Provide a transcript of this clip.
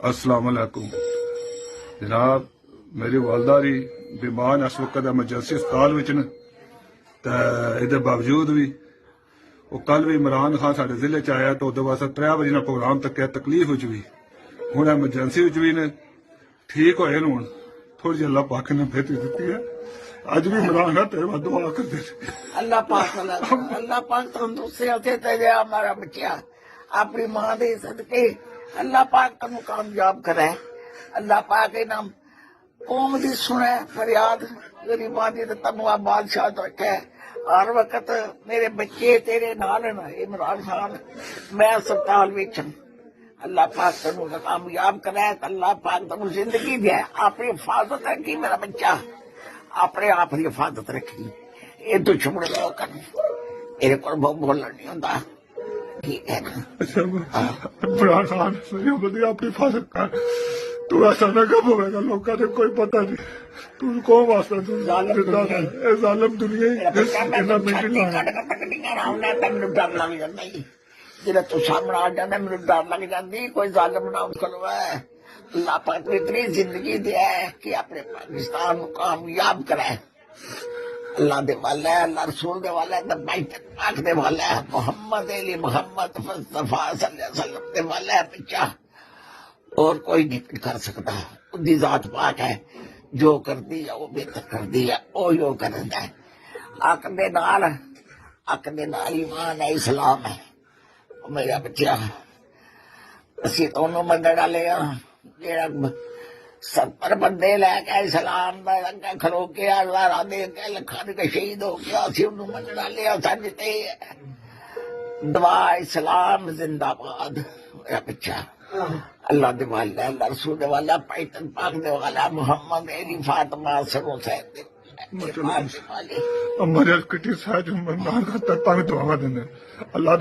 अस्सलाम वालेकुम जनाब, मेरी वालदा दी बीमार इस वक्त एमरजेंसी अस्पताल विच न ते इहदे बावजूद भी वो कल भी इमरान खान साडे जिले च आया तो उहदे वास्ते 3 बजे प्रोग्राम तक्या, तकलीफ विच भी हुण एमरजेंसी विच भी ने ठीक होए न। हुण थोड़ी जी अल्लाह पाक ने बेहतरी दित्ती है। अज भी इमरान खान तेरे बाद दुआ करदे अल्लाह पाक तंदुरुस्ती तेरे हमारा बच्चा अपनी मां दे सदके अल्लाह पाक तू कामयाब करे। अल्लाह पाक इनाम कौम दी सुने फरियाद गरीबां दी ते तन्नू बादशाह तो रखे। हर वक्त मेरे बच्चे तेरे नाल न इमरान खान, मैं अस्पताल विच अल्लाह पाक तू कामयाब करे। अल्लाह पाक तू जिंदगी दे, अपनी हिफाजत रखी मेरा बच्चा, अपने आप की हिफाजत रखी। ये दुश्मन लोग मेरे को बहुत बोलना नहीं होता, ठीक है ना। इमरान खान अपनी हिफाजत कर, तू ऐसा ना कब होगा, लोग ने कोई पता नहीं तू कौन वास्ता तू जालिम दुनिया डर लग जाता जिला तू सामने आ जाता, मेरे डर लग जाती कोई जालिम ना करो। अल्लाह पाक ने इतनी जिंदगी दिया है कि अपने पाकिस्तान को कामयाब कराए। अल्लाह दे वाला है, अल्लाह रसूल दे वाला है, पाक दे वाला है, मोहम्मद अली मोहम्मद मुस्तफा सल्लल्लाहु अलैहि वसल्लम दे वाला है बच्चा, और कोई नहीं कर सकता। उदी जात पाक है, जो कर दी है वो बेहतर कर दी है, वो यो करता है। अक दे नाल ईमान है, इस्लाम है। मेरा बच्चा असी दोनों मंडल वाले जेड़ा 70 बंदे लैके इस्लाम का अगे खड़ो के हजारा दे के लखा के शहीद हो गया, असि उन्होंने मंडल वाले साडे दुआ इस्लाम जिंदाबाद। मेरा बच्चा अल्लाह दे वाला, अल्लाह रसूल दे वाला, पैतन पाक दे वाला, मोहम्मद अली फातिमा सरो साहब दे वाले। हमारे कटी साहब जो तक दुआ देने अल्लाह